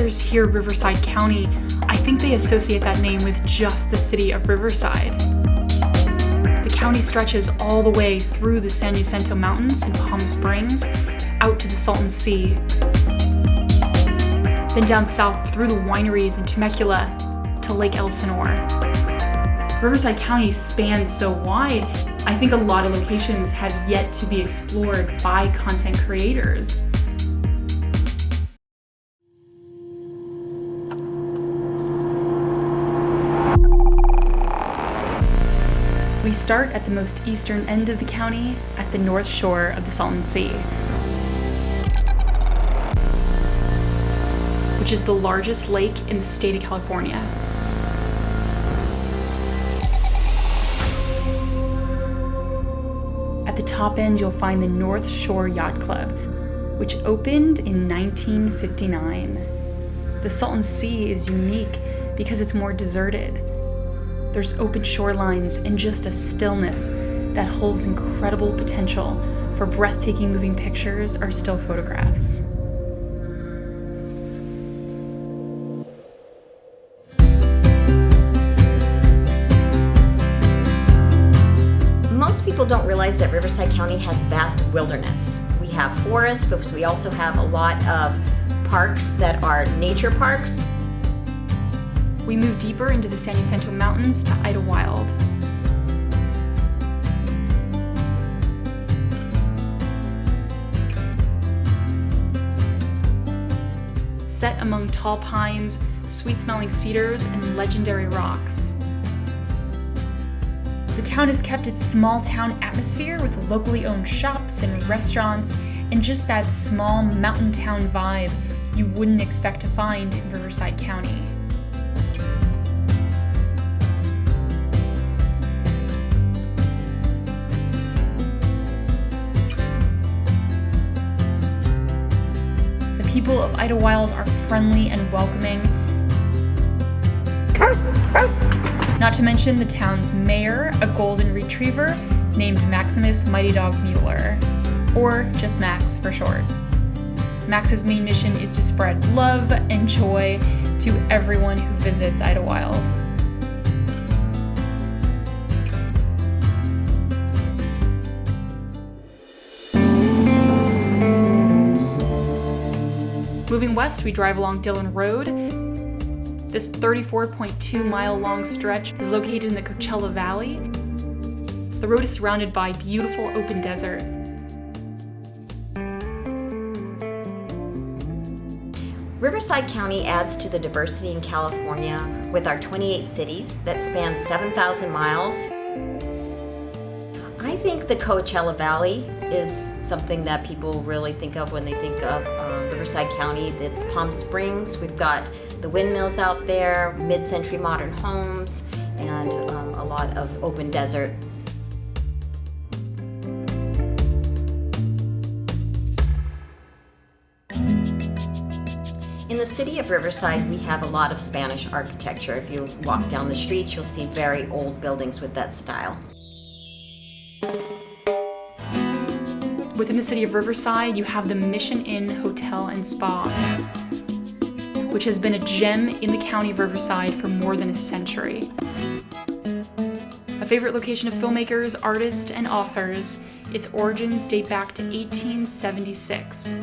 others hear Riverside County, I think they associate that name with just the city of Riverside. The county stretches all the way through the San Jacinto Mountains in Palm Springs, out to the Salton Sea. Then down south through the wineries in Temecula to Lake Elsinore. Riverside County spans so wide, I think a lot of locations have yet to be explored by content creators. We start at the most eastern end of the county, at the north shore of the Salton Sea, which is the largest lake in the state of California. At the top end, you'll find the North Shore Yacht Club, which opened in 1959. The Salton Sea is unique because it's more deserted. There's open shorelines and just a stillness that holds incredible potential for breathtaking moving pictures or still photographs. Most people don't realize that Riverside County has vast wilderness. We have forests, but we also have a lot of parks that are nature parks. We move deeper into the San Jacinto Mountains to Idlewild. Set among tall pines, sweet-smelling cedars, and legendary rocks. The town has kept its small-town atmosphere with locally owned shops and restaurants, and just that small mountain town vibe you wouldn't expect to find in Riverside County. People of Idlewild are friendly and welcoming. Not to mention the town's mayor, a golden retriever named Maximus Mighty Dog Mueller, or just Max for short. Max's main mission is to spread love and joy to everyone who visits Idlewild. Moving west, we drive along Dillon Road. This 34.2-mile-long stretch is located in the Coachella Valley. The road is surrounded by beautiful open desert. Riverside County adds to the diversity in California with our 28 cities that span 7,000 miles. I think the Coachella Valley is something that people really think of when they think of Riverside County. It's Palm Springs. We've got the windmills out there, mid-century modern homes, and a lot of open desert. In the city of Riverside, we have a lot of Spanish architecture. If you walk down the streets, you'll see very old buildings with that style. Within the city of Riverside, you have the Mission Inn Hotel and Spa, which has been a gem in the county of Riverside for more than a century. A favorite location of filmmakers, artists, and authors, its origins date back to 1876.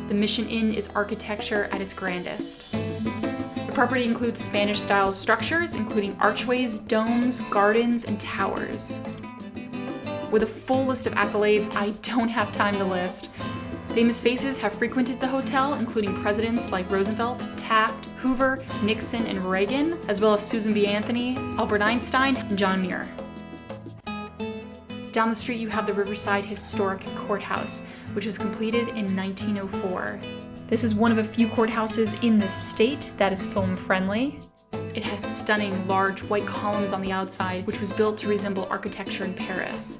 The Mission Inn is architecture at its grandest. The property includes Spanish-style structures, including archways, domes, gardens, and towers. With a full list of accolades I don't have time to list. Famous faces have frequented the hotel, including presidents like Roosevelt, Taft, Hoover, Nixon, and Reagan, as well as Susan B. Anthony, Albert Einstein, and John Muir. Down the street you have the Riverside Historic Courthouse, which was completed in 1904. This is one of a few courthouses in the state that is film-friendly. It has stunning large white columns on the outside, which was built to resemble architecture in Paris.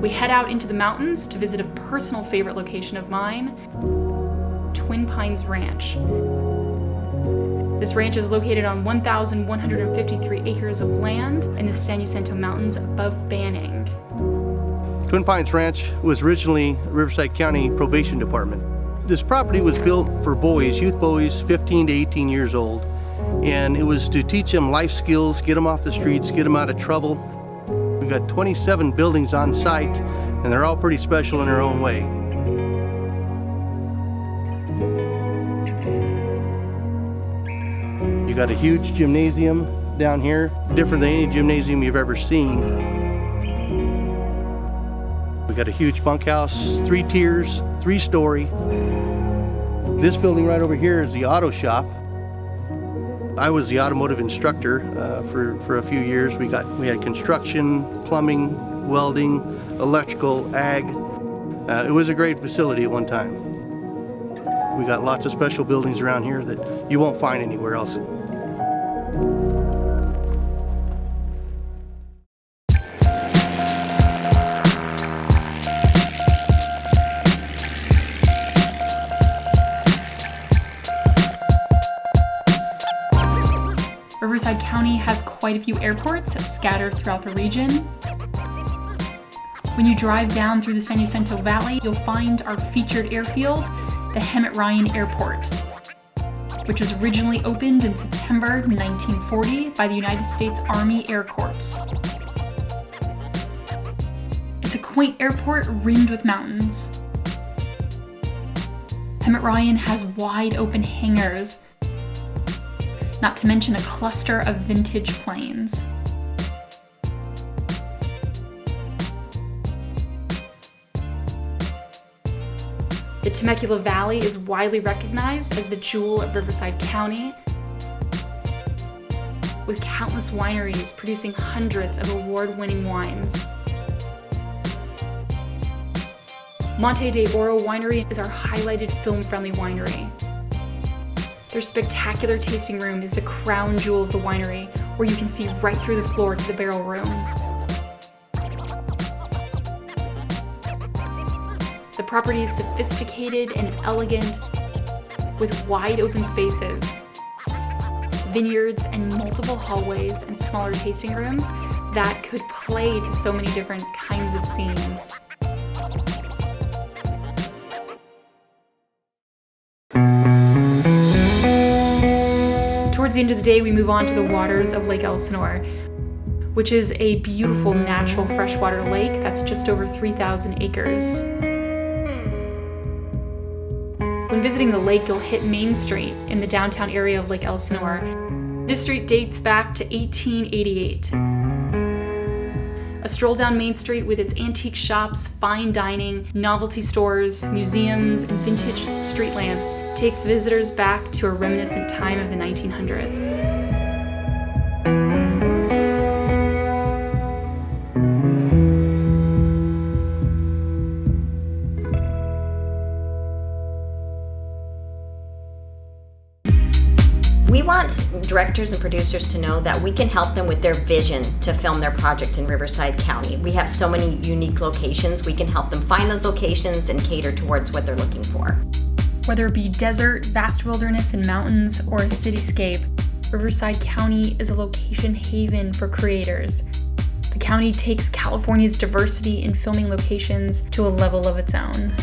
We head out into the mountains to visit a personal favorite location of mine, Twin Pines Ranch. This ranch is located on 1,153 acres of land in the San Jacinto Mountains above Banning. Twin Pines Ranch was originally Riverside County Probation Department. This property was built for boys, youth boys, 15 to 18 years old. And it was to teach them life skills, get them off the streets, get them out of trouble. We've got 27 buildings on site, and they're all pretty special in their own way. You got a huge gymnasium down here, different than any gymnasium you've ever seen. We got a huge bunkhouse, 3 tiers, 3-story. This building right over here is the auto shop. I was the automotive instructor for a few years. We had construction, plumbing, welding, electrical, ag. It was a great facility at one time. We got lots of special buildings around here that you won't find anywhere else. Riverside County has quite a few airports scattered throughout the region. When you drive down through the San Jacinto Valley, you'll find our featured airfield, the Hemet Airport, which was originally opened in September 1940 by the United States Army Air Corps. It's a quaint airport ringed with mountains. Hemet has wide open hangars, not to mention a cluster of vintage planes. The Temecula Valley is widely recognized as the jewel of Riverside County, with countless wineries producing hundreds of award-winning wines. Monte de Oro Winery is our highlighted film-friendly winery. Their spectacular tasting room is the crown jewel of the winery, where you can see right through the floor to the barrel room. The property is sophisticated and elegant, with wide open spaces, vineyards, and multiple hallways and smaller tasting rooms that could play to so many different kinds of scenes. Towards the end of the day, we move on to the waters of Lake Elsinore, which is a beautiful natural freshwater lake that's just over 3,000 acres. When visiting the lake, you'll hit Main Street in the downtown area of Lake Elsinore. This street dates back to 1888. A stroll down Main Street with its antique shops, fine dining, novelty stores, museums, and vintage street lamps takes visitors back to a reminiscent time of the 1900s. We want directors and producers to know that we can help them with their vision to film their project in Riverside County. We have so many unique locations. We can help them find those locations and cater towards what they're looking for. Whether it be desert, vast wilderness and mountains, or a cityscape, Riverside County is a location haven for creators. The county takes California's diversity in filming locations to a level of its own.